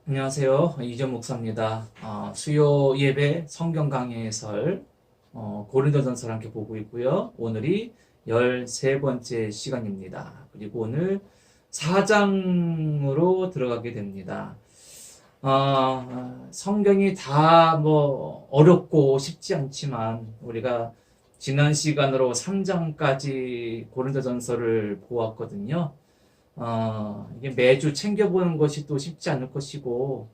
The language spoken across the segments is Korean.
안녕하세요. 이전 목사입니다. 수요 예배 성경 강해 해설 고린도전서를 함께 보고 있고요. 오늘이 13번째 시간입니다. 그리고 오늘 4장으로 들어가게 됩니다. 성경이 다 어렵고 쉽지 않지만 우리가 지난 시간으로 3장까지 고린도전서를 보았거든요. 이게 매주 챙겨보는 것이 또 쉽지 않을 것이고,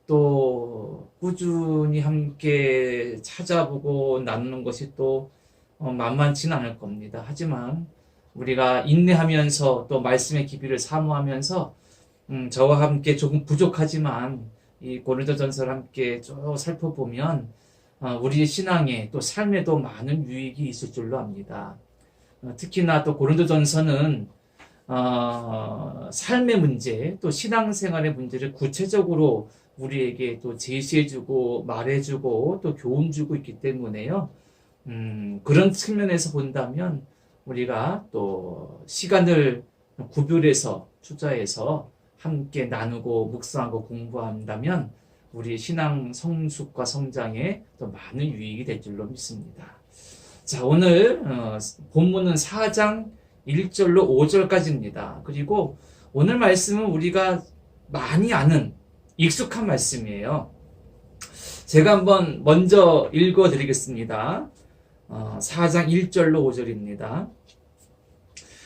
또 꾸준히 함께 찾아보고 나누는 것이 또 만만치는 않을 겁니다. 하지만 우리가 인내하면서 또 말씀의 깊이를 사모하면서 저와 함께 조금 부족하지만 이 고린도전서를 함께 쭉 살펴보면 우리 신앙에 또 삶에도 많은 유익이 있을 줄로 압니다. 특히나 또 고린도전서는 삶의 문제, 또 신앙생활의 문제를 구체적으로 우리에게 또 제시해주고 말해주고 또 교훈주고 있기 때문에요. 그런 측면에서 본다면 우리가 또 시간을 구별해서 투자해서 함께 나누고 묵상하고 공부한다면 우리 신앙 성숙과 성장에 더 많은 유익이 될 줄로 믿습니다. 자, 오늘 본문은 4장 1절로 5절까지입니다. 그리고 오늘 말씀은 우리가 많이 아는 익숙한 말씀이에요. 제가 한번 먼저 읽어드리겠습니다. 4장 1절로 5절입니다.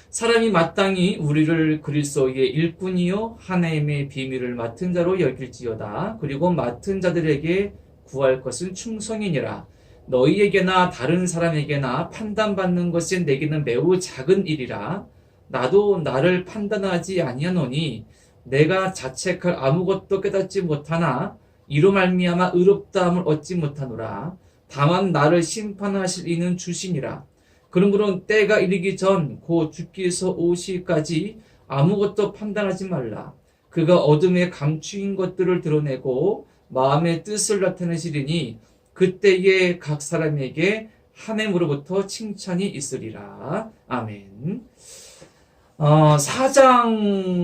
사람이 마땅히 우리를 그리스도의 일꾼이요 하나님의 비밀을 맡은 자로 여길지어다. 그리고 맡은 자들에게 구할 것은 충성이니라. 너희에게나 다른 사람에게나 판단받는 것이 내게는 매우 작은 일이라. 나도 나를 판단하지 아니하노니 내가 자책할 아무것도 깨닫지 못하나 이로 말미암아 의롭다함을 얻지 못하노라. 다만 나를 심판하실 이는 주시니라. 그러므로 때가 이르기 전 곧 주께서 오시기까지 아무것도 판단하지 말라. 그가 어둠에 감추인 것들을 드러내고 마음의 뜻을 나타내시리니 그때에 각 사람에게 하나님으로부터 칭찬이 있으리라. 아멘. 4장은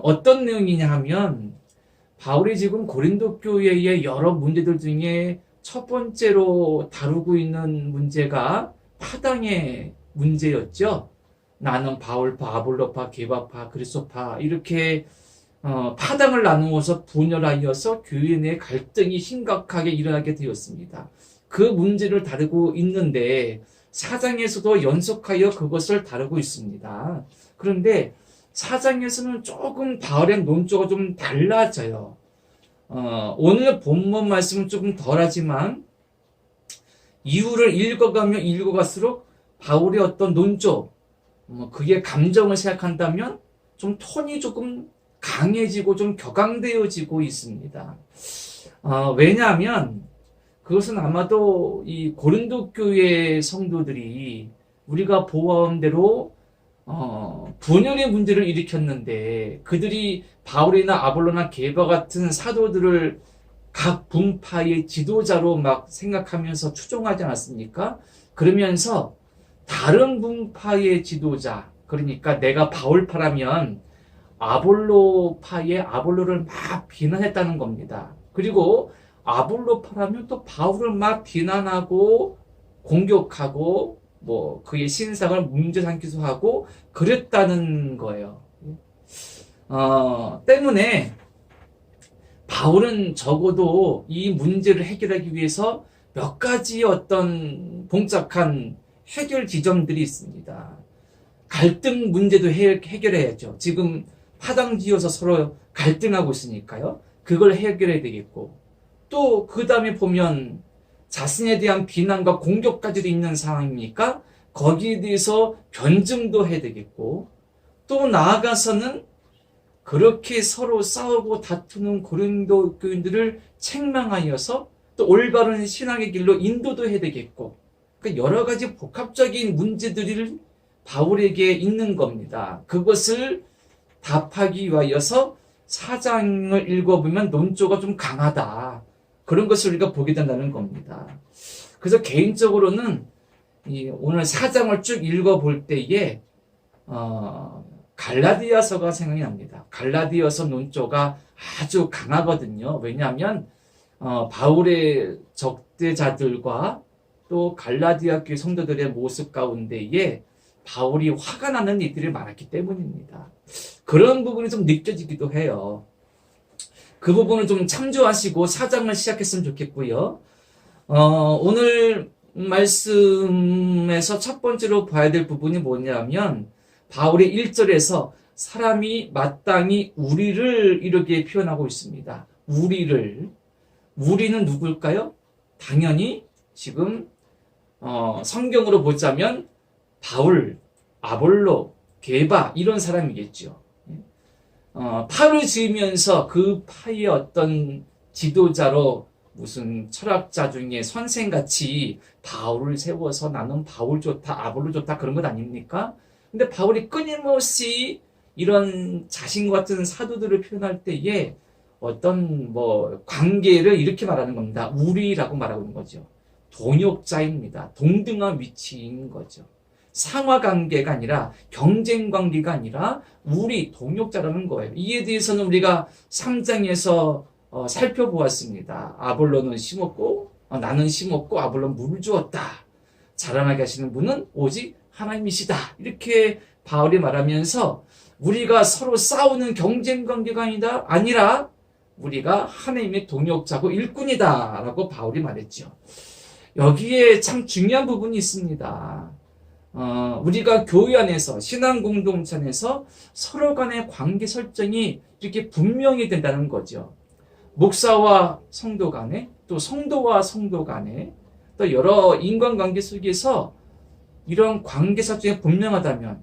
어떤 내용이냐 하면 바울이 지금 고린도 교회의 여러 문제들 중에 첫 번째로 다루고 있는 문제가 파당의 문제였죠. 나는 바울파, 아볼로파, 게바파, 그리스도파 이렇게 파당을 나누어서 분열하여서 교회 내 갈등이 심각하게 일어나게 되었습니다. 그 문제를 다루고 있는데 사장에서도 연속하여 그것을 다루고 있습니다. 그런데 사장에서는 조금 바울의 논조가 좀 달라져요. 오늘 본문 말씀은 조금 덜하지만 이유를 읽어가면 읽어갈수록 바울의 어떤 논조, 그의 감정을 생각한다면 좀 톤이 조금 강해지고 좀 격앙되어지고 있습니다. 왜냐하면 그것은 아마도 이 고린도 교회 성도들이 우리가 보아온 대로 분열의 문제를 일으켰는데 그들이 바울이나 아볼로나 게바 같은 사도들을 각 분파의 지도자로 막 생각하면서 추종하지 않았습니까? 그러면서 다른 분파의 지도자, 그러니까 내가 바울파라면 아볼로파의 아볼로를 막 비난했다는 겁니다. 그리고 아볼로파라면 또 바울을 막 비난하고 공격하고 그의 신상을 문제 삼기도 하고 그랬다는 거예요. 때문에 바울은 적어도 이 문제를 해결하기 위해서 몇 가지 어떤 봉착한 해결 지점들이 있습니다. 갈등 문제도 해결해야죠. 지금 파당지어서 서로 갈등하고 있으니까요. 그걸 해결해야 되겠고, 또 그 다음에 보면 자신에 대한 비난과 공격까지도 있는 상황이니까 거기에 대해서 변증도 해야 되겠고, 또 나아가서는 그렇게 서로 싸우고 다투는 고린도 교인들을 책망하여서 또 올바른 신앙의 길로 인도도 해야 되겠고, 그러니까 여러 가지 복합적인 문제들이 바울에게 있는 겁니다. 그것을 답하기 위하여서 사장을 읽어보면 논조가 좀 강하다. 그런 것을 우리가 보게 된다는 겁니다. 그래서 개인적으로는 오늘 사장을 쭉 읽어볼 때에 갈라디아서가 생각이 납니다. 갈라디아서 논조가 아주 강하거든요. 왜냐하면 바울의 적대자들과 또 갈라디아 교회 성도들의 모습 가운데에 바울이 화가 나는 일들이 많았기 때문입니다. 그런 부분이 좀 느껴지기도 해요. 그 부분을 좀 참조하시고 사장을 시작했으면 좋겠고요. 오늘 말씀에서 첫 번째로 봐야 될 부분이 뭐냐면 바울의 1절에서 사람이 마땅히 우리를 이렇게 표현하고 있습니다. 우리는 누굴까요? 당연히 지금 성경으로 보자면 바울, 아볼로, 게바 이런 사람이겠죠. 파를 지으면서 그 파의 어떤 지도자로 무슨 철학자 중에 선생같이 바울을 세워서 나는 바울 좋다, 아볼로 좋다 그런 것 아닙니까? 근데 바울이 끊임없이 이런 자신 같은 사도들을 표현할 때에 어떤 관계를 이렇게 말하는 겁니다. 우리라고 말하고 있는 거죠. 동역자입니다. 동등한 위치인 거죠. 상하관계가 아니라 경쟁관계가 아니라 우리 동역자라는 거예요. 이에 대해서는 우리가 3장에서 살펴보았습니다. 아볼로는 심었고 나는 심었고 아볼로는 물을 주었다. 자라나게 하시는 분은 오직 하나님이시다. 이렇게 바울이 말하면서 우리가 서로 싸우는 경쟁관계가 아니라 우리가 하나님의 동역자고 일꾼이다 라고 바울이 말했죠. 여기에 참 중요한 부분이 있습니다. 우리가 교회 안에서 신앙 공동체 안에서 서로 간의 관계 설정이 이렇게 분명히 된다는 거죠. 목사와 성도 간에 또 성도와 성도 간에 또 여러 인간관계 속에서 이런 관계 설정이 분명하다면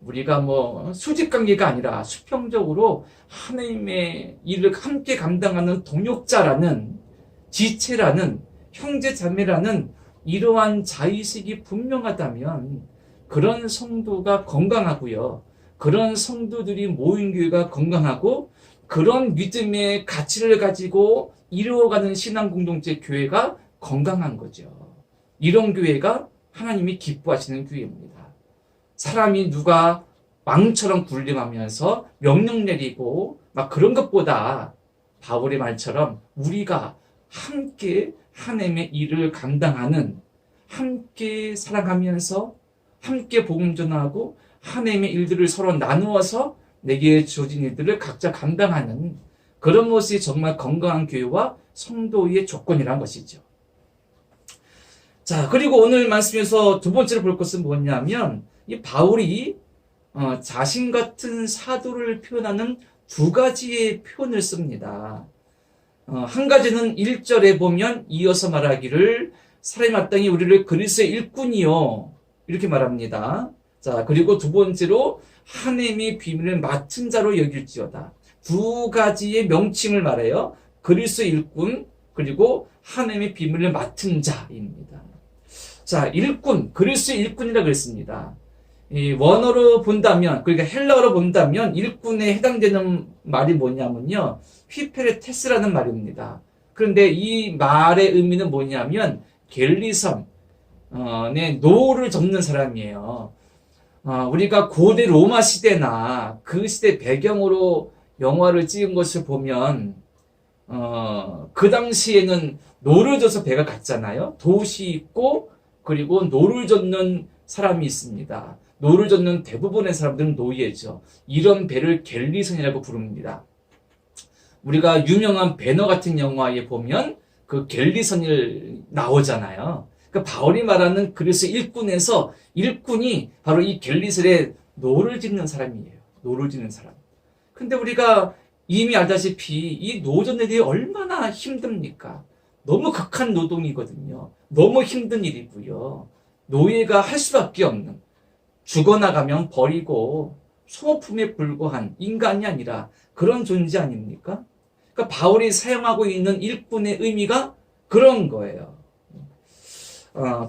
우리가 수직관계가 아니라 수평적으로 하나님의 일을 함께 감당하는 동역자라는 지체라는 형제자매라는 이러한 자의식이 분명하다면 그런 성도가 건강하고요. 그런 성도들이 모인 교회가 건강하고 그런 믿음의 가치를 가지고 이루어가는 신앙 공동체 교회가 건강한 거죠. 이런 교회가 하나님이 기뻐하시는 교회입니다. 사람이 누가 왕처럼 군림하면서 명령 내리고 막 그런 것보다 바울의 말처럼 우리가 함께 하나님의 일을 감당하는, 함께 살아가면서 함께 복음 전하고 하나님의 일들을 서로 나누어서 내게 주어진 일들을 각자 감당하는 그런 모습이 정말 건강한 교회와 성도의 조건이라는 것이죠. 자, 그리고 오늘 말씀에서 두 번째로 볼 것은 뭐냐면 이 바울이 자신 같은 사도를 표현하는 두 가지의 표현을 씁니다. 한 가지는 1절에 보면 이어서 말하기를 사람이 마땅히 우리를 그리스도의 일꾼이요 이렇게 말합니다. 자, 그리고 두 번째로 하나님의 비밀을 맡은 자로 여길지어다. 두 가지의 명칭을 말해요. 그리스도의 일꾼 그리고 하나님의 비밀을 맡은 자입니다. 자, 일꾼, 그리스도의 일꾼이라고 그랬습니다. 이 원어로 본다면, 그러니까 헬라어로 본다면 일꾼에 해당되는 말이 뭐냐면요, 휘페레테스라는 말입니다. 그런데 이 말의 의미는 뭐냐면 겔리선의 노를 접는 사람이에요. 우리가 고대 로마 시대나 그 시대 배경으로 영화를 찍은 것을 보면 그 당시에는 노를 젓어서 배가 갔잖아요. 돛이 있고 그리고 노를 젓는 사람이 있습니다. 노를 젓는 대부분의 사람들은 노예죠. 이런 배를 겔리선이라고 부릅니다. 우리가 유명한 배너 같은 영화에 보면 그 겔리선이 나오잖아요. 그 바울이 말하는 그리스도 일꾼에서 일꾼이 바로 이 겔리선의 노를 짓는 사람이에요. 노를 짓는 사람. 근데 우리가 이미 알다시피 이 노전들이 얼마나 힘듭니까? 너무 극한 노동이거든요. 너무 힘든 일이고요. 노예가 할 수밖에 없는, 죽어나가면 버리고 소모품에 불과한 인간이 아니라 그런 존재 아닙니까? 그러니까 바울이 사용하고 있는 일꾼의 의미가 그런 거예요.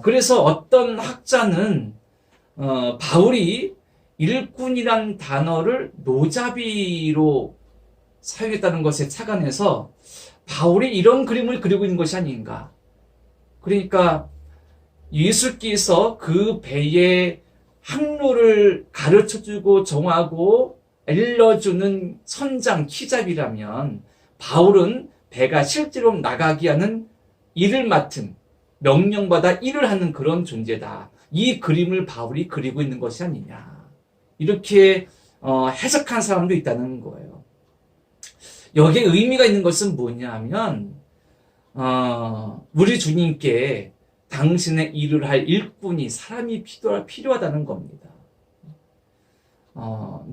그래서 어떤 학자는 바울이 일꾼이란 단어를 노자비로 사용했다는 것에 착안해서 바울이 이런 그림을 그리고 있는 것이 아닌가. 그러니까 예수께서 그 배에 항로를 가르쳐주고 정하고 일러주는 선장 키잡이라면 바울은 배가 실제로 나가게 하는 일을 맡은 명령받아 일을 하는 그런 존재다. 이 그림을 바울이 그리고 있는 것이 아니냐. 이렇게 해석한 사람도 있다는 거예요. 여기에 의미가 있는 것은 뭐냐 하면 우리 주님께 당신의 일을 할 일꾼이 사람이 필요하다는 겁니다.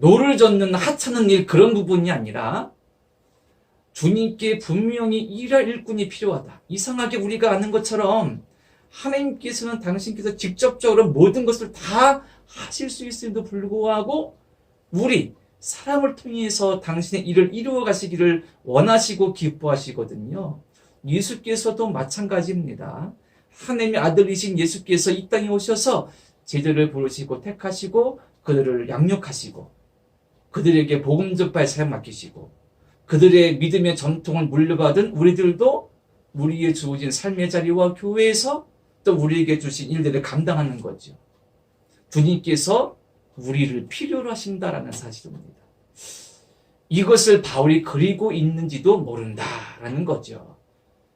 노를 젓는 하찮은 일 그런 부분이 아니라 주님께 분명히 일할 일꾼이 필요하다. 이상하게 우리가 아는 것처럼 하나님께서는 당신께서 직접적으로 모든 것을 다 하실 수 있음에도 불구하고 우리 사람을 통해서 당신의 일을 이루어 가시기를 원하시고 기뻐하시거든요. 예수께서도 마찬가지입니다. 하나님의 아들이신 예수께서 이 땅에 오셔서 제자를 부르시고 택하시고 그들을 양육하시고 그들에게 복음 전파의 사역 맡기시고 그들의 믿음의 전통을 물려받은 우리들도 우리의 주어진 삶의 자리와 교회에서 또 우리에게 주신 일들을 감당하는 거죠. 주님께서 우리를 필요로 하신다라는 사실입니다. 이것을 바울이 그리고 있는지도 모른다라는 거죠.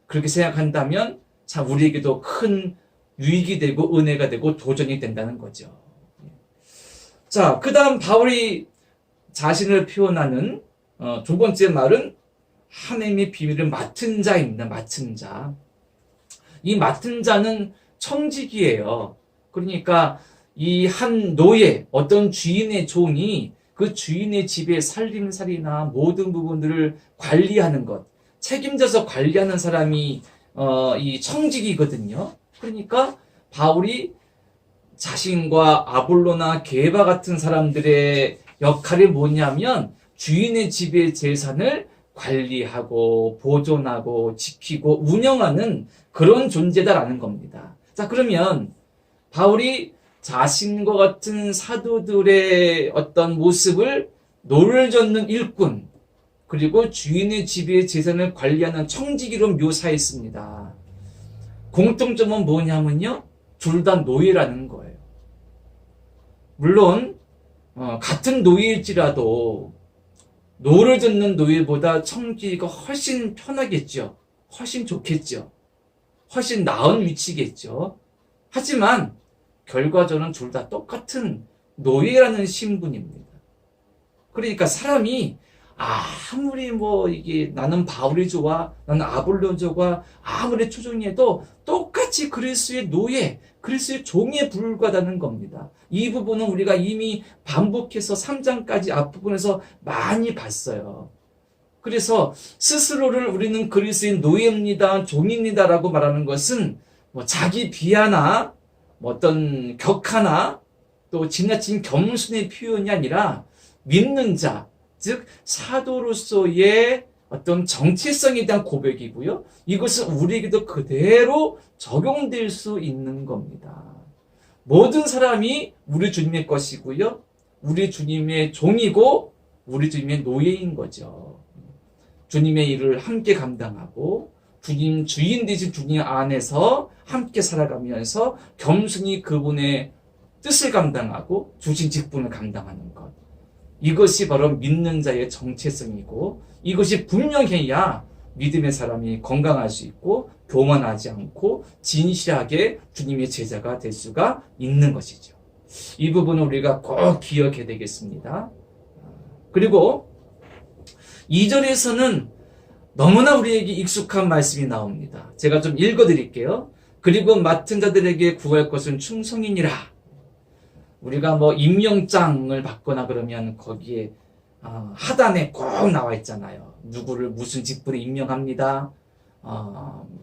그렇게 생각한다면 참 우리에게도 큰 유익이 되고 은혜가 되고 도전이 된다는 거죠. 자, 그 다음 바울이 자신을 표현하는 두 번째 말은 하나님의 비밀을 맡은 자입니다. 맡은 자. 이 맡은 자는 청직이에요. 그러니까 이 한 노예, 어떤 주인의 종이 그 주인의 집의 살림살이나 모든 부분들을 관리하는 것, 책임져서 관리하는 사람이 이 청직이거든요. 그러니까 바울이 자신과 아볼로나 게바 같은 사람들의 역할이 뭐냐면 주인의 집의 재산을 관리하고 보존하고 지키고 운영하는 그런 존재다라는 겁니다. 자, 그러면 바울이 자신과 같은 사도들의 어떤 모습을 노를 젓는 일꾼 그리고 주인의 집의 재산을 관리하는 청지기로 묘사했습니다. 공통점은 뭐냐면요, 둘 다 노예라는 거예요. 물론 같은 노예일지라도 노를 젓는 노예보다 청지기가 훨씬 편하겠죠. 훨씬 좋겠죠. 훨씬 나은 위치겠죠. 하지만 결과적으로는 둘 다 똑같은 노예라는 신분입니다. 그러니까 사람이 아무리 이게 나는 바울이 좋아, 나는 아볼로 좋아, 아무리 초종해도 똑같이 그리스도의 노예, 그리스도의 종에 불과하다는 겁니다. 이 부분은 우리가 이미 반복해서 3장까지 앞부분에서 많이 봤어요. 그래서 스스로를 우리는 그리스도의 노예입니다, 종입니다라고 말하는 것은 자기 비하나 어떤 격하나 또 지나친 겸손의 표현이 아니라 믿는 자, 즉 사도로서의 어떤 정체성에 대한 고백이고요. 이것은 우리에게도 그대로 적용될 수 있는 겁니다. 모든 사람이 우리 주님의 것이고요. 우리 주님의 종이고 우리 주님의 노예인 거죠. 주님의 일을 함께 감당하고 주님 주인 되신 주님 안에서 함께 살아가면서 겸손히 그분의 뜻을 감당하고 주신 직분을 감당하는 것. 이것이 바로 믿는 자의 정체성이고 이것이 분명해야 믿음의 사람이 건강할 수 있고 교만하지 않고 진실하게 주님의 제자가 될 수가 있는 것이죠. 이 부분은 우리가 꼭 기억해야 되겠습니다. 그리고 2절에서는 너무나 우리에게 익숙한 말씀이 나옵니다. 제가 좀 읽어드릴게요. 그리고 맡은 자들에게 구할 것은 충성이니라. 우리가 임명장을 받거나 그러면 거기에 하단에 꼭 나와 있잖아요. 누구를 무슨 직분에 임명합니다.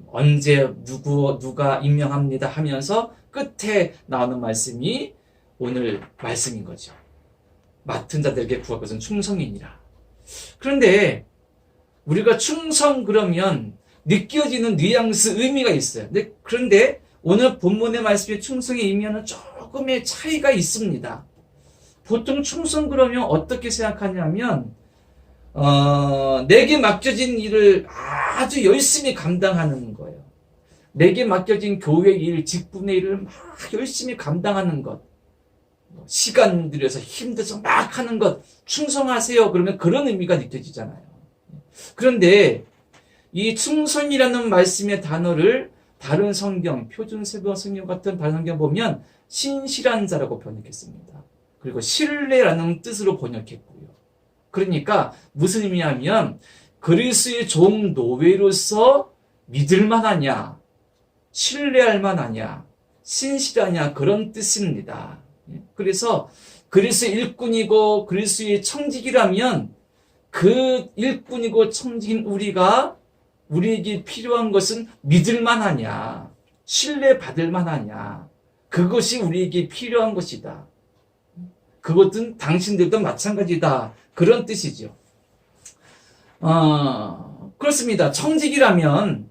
언제 누가 임명합니다 하면서 끝에 나오는 말씀이 오늘 말씀인 거죠. 맡은 자들에게 구할 것은 충성이니라. 그런데 우리가 충성 그러면 느껴지는 뉘앙스 의미가 있어요. 그런데 오늘 본문의 말씀의 충성의 의미와는 조금의 차이가 있습니다. 보통 충성 그러면 어떻게 생각하냐면 내게 맡겨진 일을 아주 열심히 감당하는 거예요. 내게 맡겨진 교회 일, 직분의 일을 막 열심히 감당하는 것. 시간 들여서 힘들어서 막 하는 것 충성하세요. 그러면 그런 의미가 느껴지잖아요. 그런데 이 충성이라는 말씀의 단어를 다른 성경, 표준세번 성경 같은 다른 성경 보면 신실한 자라고 번역했습니다. 그리고 신뢰라는 뜻으로 번역했고요. 그러니까 무슨 의미냐면 그리스도의 종 노예로서 믿을 만하냐, 신뢰할 만하냐, 신실하냐 그런 뜻입니다. 그래서 그리스도의 일꾼이고 그리스도의 청직이라면 그 일꾼이고 청직인 우리에게 필요한 것은 믿을 만하냐, 신뢰받을 만하냐, 그것이 우리에게 필요한 것이다. 그것은 당신들도 마찬가지다. 그런 뜻이죠. 그렇습니다. 청직이라면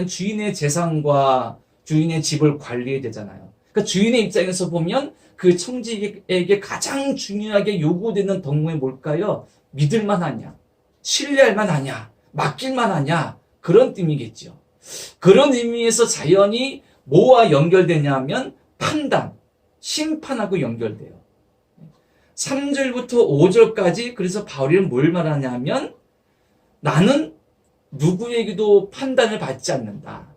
주인의 재산과 주인의 집을 관리해야 되잖아요. 그러니까 주인의 입장에서 보면 그 청직에게 가장 중요하게 요구되는 덕목이 뭘까요? 믿을 만하냐, 신뢰할 만하냐, 맡길 만하냐, 그런 의미겠죠. 그런 의미에서 자연히 뭐와 연결되냐면 판단, 심판하고 연결돼요. 3절부터 5절까지 그래서 바울이 뭘 말하냐면 나는 누구에게도 판단을 받지 않는다.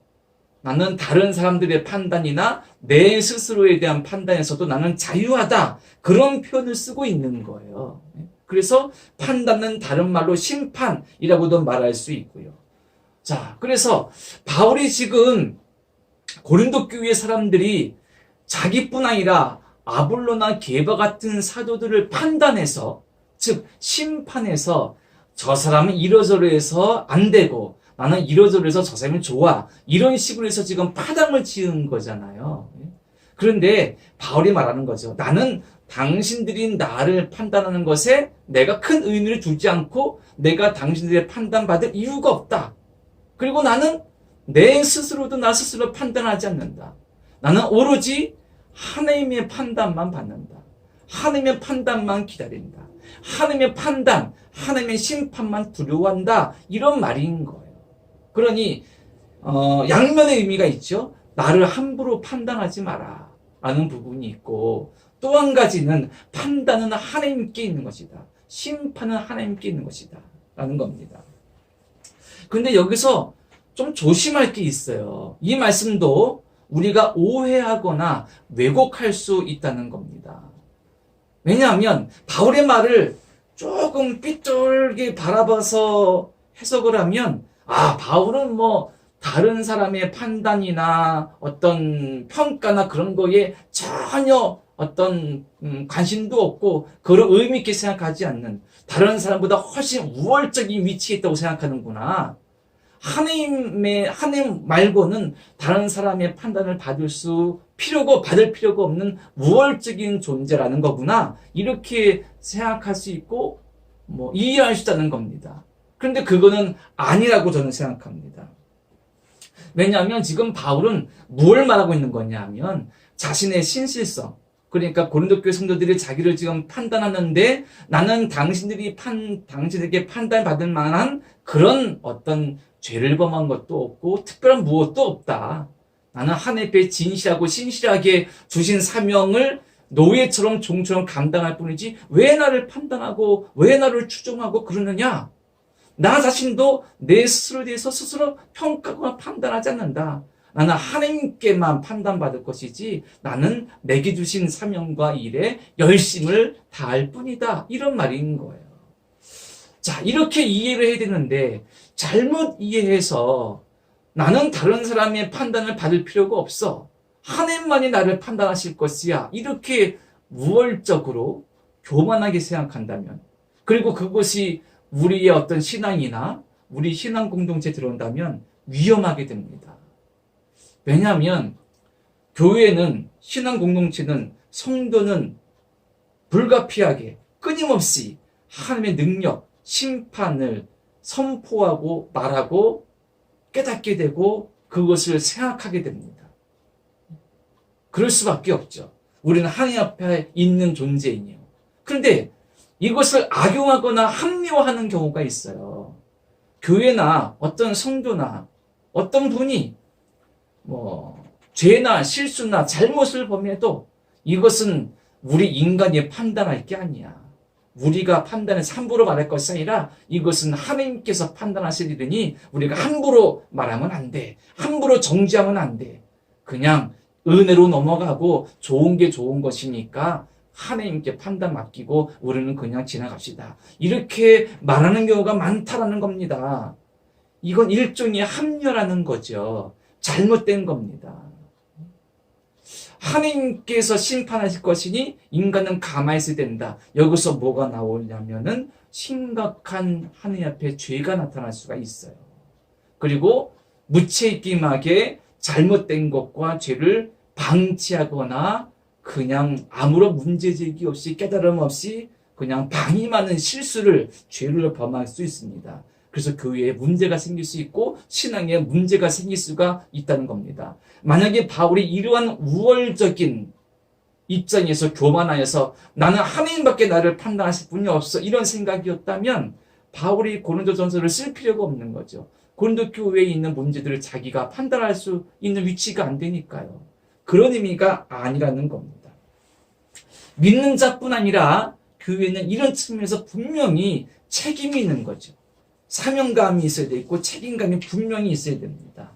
나는 다른 사람들의 판단이나 내 스스로에 대한 판단에서도 나는 자유하다. 그런 표현을 쓰고 있는 거예요. 그래서 판단은 다른 말로 심판이라고도 말할 수 있고요. 자, 그래서 바울이 지금 고린도 교회 사람들이 자기뿐 아니라 아볼로나 게바 같은 사도들을 판단해서, 즉 심판해서 저 사람은 이러저러해서 안 되고 나는 이러저러해서 저 사람은 좋아, 이런 식으로 해서 지금 파당을 지은 거잖아요. 그런데 바울이 말하는 거죠. 나는 당신들이 나를 판단하는 것에 내가 큰 의미를 두지 않고 내가 당신들의 판단받을 이유가 없다. 그리고 나는 내 스스로도 나 스스로 판단하지 않는다. 나는 오로지 하나님의 판단만 받는다. 하나님의 판단만 기다린다. 하나님의 판단, 하나님의 심판만 두려워한다. 이런 말인 거예요. 그러니 양면의 의미가 있죠. 나를 함부로 판단하지 마라 라는 부분이 있고, 또 한 가지는 판단은 하나님께 있는 것이다. 심판은 하나님께 있는 것이다 라는 겁니다. 근데 여기서 좀 조심할 게 있어요. 이 말씀도 우리가 오해하거나 왜곡할 수 있다는 겁니다. 왜냐하면 바울의 말을 조금 삐뚤게 바라봐서 해석을 하면 바울은 뭐 다른 사람의 판단이나 어떤 평가나 그런 거에 전혀 어떤 관심도 없고 그걸 의미 있게 생각하지 않는, 다른 사람보다 훨씬 우월적인 위치에 있다고 생각하는구나. 하나님 말고는 다른 사람의 판단을 받을 필요가 없는 우월적인 존재라는 거구나. 이렇게 생각할 수 있고, 이해할 수 있다는 겁니다. 그런데 그거는 아니라고 저는 생각합니다. 왜냐하면 지금 바울은 뭘 말하고 있는 거냐면 자신의 신실성, 그러니까 고린도 교회 성도들이 자기를 지금 판단하는데 나는 당신에게 판단받을 만한 그런 어떤 죄를 범한 것도 없고 특별한 무엇도 없다. 나는 하나님 앞에 진실하고 신실하게 주신 사명을 노예처럼 종처럼 감당할 뿐이지 왜 나를 판단하고 왜 나를 추종하고 그러느냐. 나 자신도 내 스스로에 대해서 스스로 평가하거나 판단하지 않는다. 나는 하나님께만 판단받을 것이지 나는 내게 주신 사명과 일에 열심을 다할 뿐이다. 이런 말인 거예요. 자, 이렇게 이해를 해야 되는데 잘못 이해해서 나는 다른 사람의 판단을 받을 필요가 없어, 하나님만이 나를 판단하실 것이야, 이렇게 우월적으로 교만하게 생각한다면, 그리고 그것이 우리의 어떤 신앙이나 우리 신앙 공동체에 들어온다면 위험하게 됩니다. 왜냐하면 교회는, 신앙 공동체는, 성도는 불가피하게 끊임없이 하나님의 능력, 심판을 선포하고 말하고 깨닫게 되고 그것을 생각하게 됩니다. 그럴 수밖에 없죠. 우리는 하나님 앞에 있는 존재이니요. 그런데 이것을 악용하거나 합리화하는 경우가 있어요. 교회나 어떤 성도나 어떤 분이 죄나 실수나 잘못을 범해도 이것은 우리 인간이 판단할 게 아니야. 우리가 판단해서 함부로 말할 것이 아니라 이것은 하나님께서 판단하실 일이니 우리가 함부로 말하면 안 돼. 함부로 정지하면 안 돼. 그냥 은혜로 넘어가고 좋은 게 좋은 것이니까 하나님께 판단 맡기고 우리는 그냥 지나갑시다. 이렇게 말하는 경우가 많다라는 겁니다. 이건 일종의 합리화라는 거죠. 잘못된 겁니다. 하나님께서 심판하실 것이니 인간은 가만히 있어야 된다. 여기서 뭐가 나오냐면은 심각한 하나님 앞에 죄가 나타날 수가 있어요. 그리고 무책임하게 잘못된 것과 죄를 방치하거나 그냥 아무런 문제제기 없이 깨달음 없이 그냥 방임하는 실수를, 죄를 범할 수 있습니다. 그래서 교회에 문제가 생길 수 있고 신앙에 문제가 생길 수가 있다는 겁니다. 만약에 바울이 이러한 우월적인 입장에서 교만하여서 나는 하나님밖에 나를 판단하실 분이 없어 이런 생각이었다면 바울이 고린도전서를 쓸 필요가 없는 거죠. 고린도 교회에 있는 문제들을 자기가 판단할 수 있는 위치가 안 되니까요. 그런 의미가 아니라는 겁니다. 믿는 자뿐 아니라 교회는 이런 측면에서 분명히 책임이 있는 거죠. 사명감이 있어야 되고 책임감이 분명히 있어야 됩니다.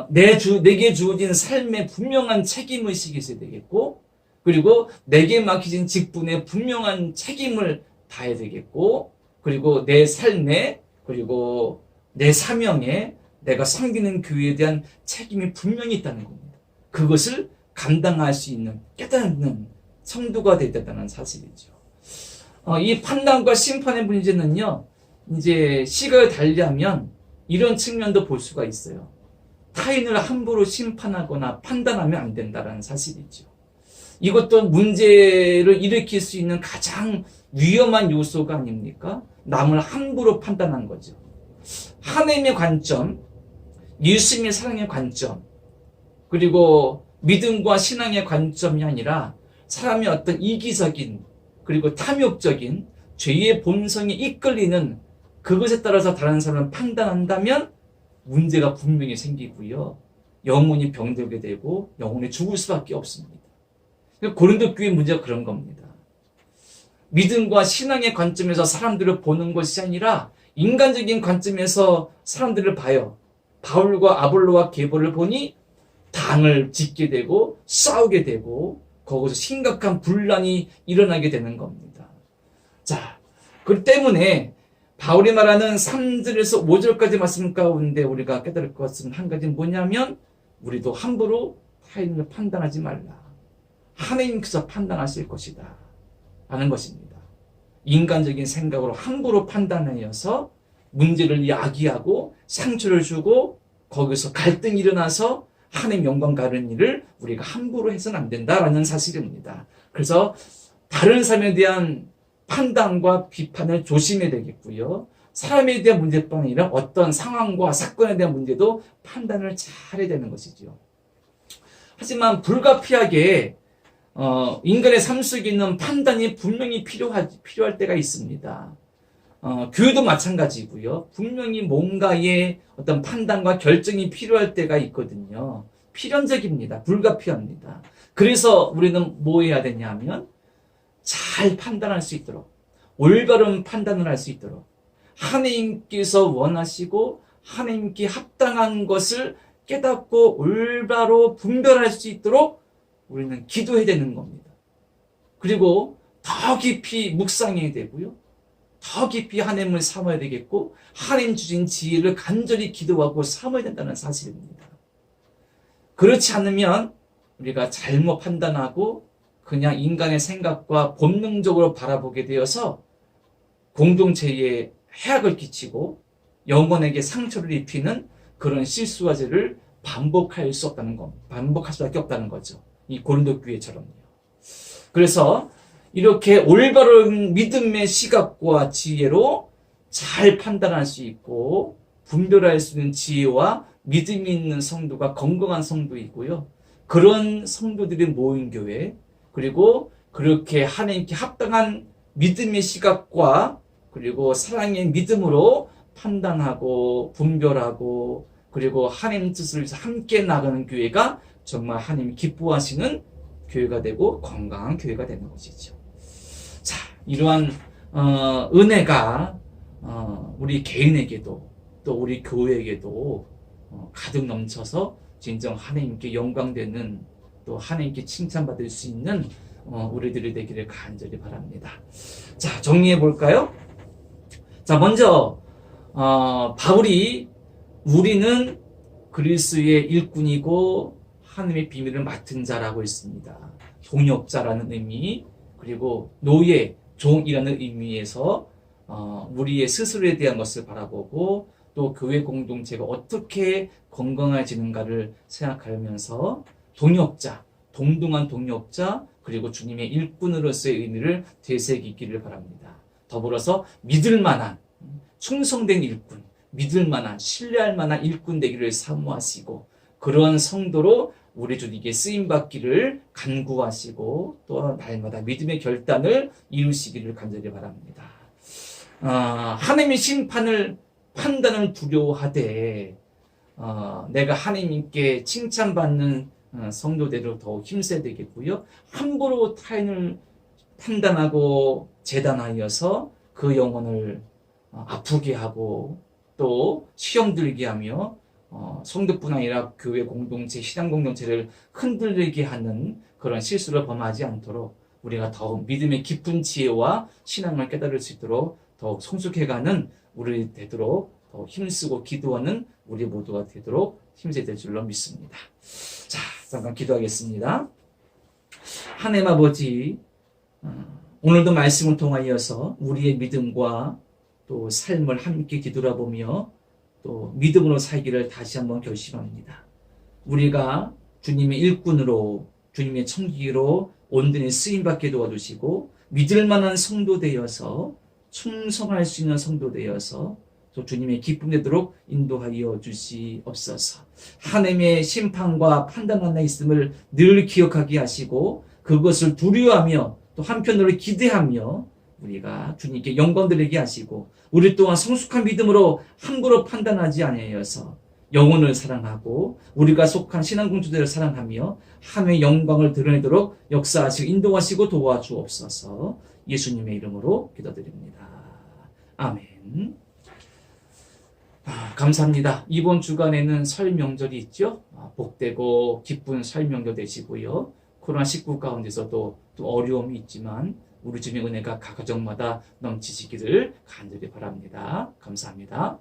내게 주어진 삶에 분명한 책임의식이 있어야 되겠고, 그리고 내게 맡겨진 직분에 분명한 책임을 다해야 되겠고, 그리고 내 삶에, 그리고 내 사명에 내가 섬기는 교회에 대한 책임이 분명히 있다는 겁니다. 그것을 감당할 수 있는 깨닫는 성도가 되었다는 사실이죠. 이 판단과 심판의 문제는요, 이제 시각을 달리하면 이런 측면도 볼 수가 있어요. 타인을 함부로 심판하거나 판단하면 안 된다는 사실이죠. 이것도 문제를 일으킬 수 있는 가장 위험한 요소가 아닙니까? 남을 함부로 판단한 거죠. 하나님의 관점, 예수님의 사랑의 관점, 그리고 믿음과 신앙의 관점이 아니라 사람의 어떤 이기적인 그리고 탐욕적인 죄의 본성에 이끌리는 그것에 따라서 다른 사람을 판단한다면 문제가 분명히 생기고요. 영혼이 병들게 되고 영혼이 죽을 수밖에 없습니다. 고린도 교회 문제가 그런 겁니다. 믿음과 신앙의 관점에서 사람들을 보는 것이 아니라 인간적인 관점에서 사람들을 봐요. 바울과 아볼로와 게바를 보니 당을 짓게 되고 싸우게 되고 거기서 심각한 분란이 일어나게 되는 겁니다. 자, 그 때문에 바울이 말하는 3절에서 5절까지 말씀 가운데 우리가 깨달을 것은 한 가지는 뭐냐면 우리도 함부로 타인을 판단하지 말라. 하나님께서 판단하실 것이다 라는 것입니다. 인간적인 생각으로 함부로 판단하여서 문제를 야기하고 상처를 주고 거기서 갈등이 일어나서 하나님 영광 가는 일을 우리가 함부로 해서는 안 된다라는 사실입니다. 그래서 다른 사람에 대한 판단과 비판을 조심해야 되겠고요. 사람에 대한 문제뿐 아니라 어떤 상황과 사건에 대한 문제도 판단을 잘해야 되는 것이죠. 하지만 불가피하게 인간의 삶 속에 있는 판단이 분명히 필요할 때가 있습니다. 교회도 마찬가지고요. 분명히 뭔가의 어떤 판단과 결정이 필요할 때가 있거든요. 필연적입니다. 불가피합니다. 그래서 우리는 뭐 해야 되냐면 잘 판단할 수 있도록 올바른 판단을 할 수 있도록 하나님께서 원하시고 하나님께 합당한 것을 깨닫고 올바로 분별할 수 있도록 우리는 기도해야 되는 겁니다. 그리고 더 깊이 묵상해야 되고요. 더 깊이 하나님을 삼아야 되겠고 하나님 주신 지혜를 간절히 기도하고 삼아야 된다는 사실입니다. 그렇지 않으면 우리가 잘못 판단하고 그냥 인간의 생각과 본능적으로 바라보게 되어서 공동체에 해악을 끼치고 영혼에게 상처를 입히는 그런 실수와 죄를 반복할 수밖에 없다는 거죠. 이 고린도 교회처럼요. 그래서 이렇게 올바른 믿음의 시각과 지혜로 잘 판단할 수 있고 분별할 수 있는 지혜와 믿음이 있는 성도가 건강한 성도이고요. 그런 성도들이 모인 교회, 그리고 그렇게 하나님께 합당한 믿음의 시각과 그리고 사랑의 믿음으로 판단하고 분별하고 그리고 하나님 뜻을 위해서 함께 나가는 교회가 정말 하나님이 기뻐하시는 교회가 되고 건강한 교회가 되는 것이죠. 자, 이러한 은혜가 우리 개인에게도 또 우리 교회에게도 가득 넘쳐서 진정 하나님께 영광되는 또 하나님께 칭찬받을 수 있는 우리들이 되기를 간절히 바랍니다. 자, 정리해 볼까요? 자, 먼저 바울이 우리는 그리스도의 일꾼이고 하나님의 비밀을 맡은 자라고 했습니다. 동역자라는 의미, 그리고 노예, 종이라는 의미에서 우리의 스스로에 대한 것을 바라보고 또 교회 공동체가 어떻게 건강해지는가를 생각하면서 동역자, 동등한 동역자, 그리고 주님의 일꾼으로서의 의미를 되새기기를 바랍니다. 더불어서 믿을 만한, 충성된 일꾼, 믿을 만한, 신뢰할 만한 일꾼 되기를 사모하시고 그런 성도로 우리 주님께 쓰임받기를 간구하시고 또 날마다 믿음의 결단을 이루시기를 간절히 바랍니다. 하나님의 심판을 판단을 두려워하되 내가 하나님께 칭찬받는 성도대로 더욱 힘써야 되겠고요. 함부로 타인을 판단하고 재단하여서 그 영혼을 아프게 하고 또 시험 들게 하며 성도뿐 아니라 교회 공동체, 신앙 공동체를 흔들리게 하는 그런 실수를 범하지 않도록 우리가 더욱 믿음의 깊은 지혜와 신앙을 깨달을 수 있도록 더욱 성숙해가는 우리 되도록 더욱 힘쓰고 기도하는 우리 모두가 되도록 힘써야 될 줄로 믿습니다. 자, 잠깐 기도하겠습니다. 하나님 아버지, 오늘도 말씀을 통하여서 우리의 믿음과 또 삶을 함께 뒤돌아보며 또 믿음으로 살기를 다시 한번 결심합니다. 우리가 주님의 일꾼으로 주님의 청지기로 온전히 쓰임받게 도와주시고 믿을 만한 성도 되어서 충성할 수 있는 성도 되어서 또 주님의 기쁨 되도록 인도하여 주시옵소서. 하나님의 심판과 판단 하나 있음을 늘 기억하게 하시고 그것을 두려워하며 또 한편으로 기대하며 우리가 주님께 영광 드리게 하시고 우리 또한 성숙한 믿음으로 함부로 판단하지 아니하여서 영혼을 사랑하고 우리가 속한 신앙 공동체를 사랑하며 하나님의 영광을 드러내도록 역사하시고 인도하시고 도와주옵소서. 예수님의 이름으로 기도드립니다. 아멘. 감사합니다. 이번 주간에는 설 명절이 있죠. 복되고 기쁜 설 명절 되시고요. 코로나19 가운데서도 또 어려움이 있지만 우리 주님의 은혜가 각 가정마다 넘치시기를 간절히 바랍니다. 감사합니다.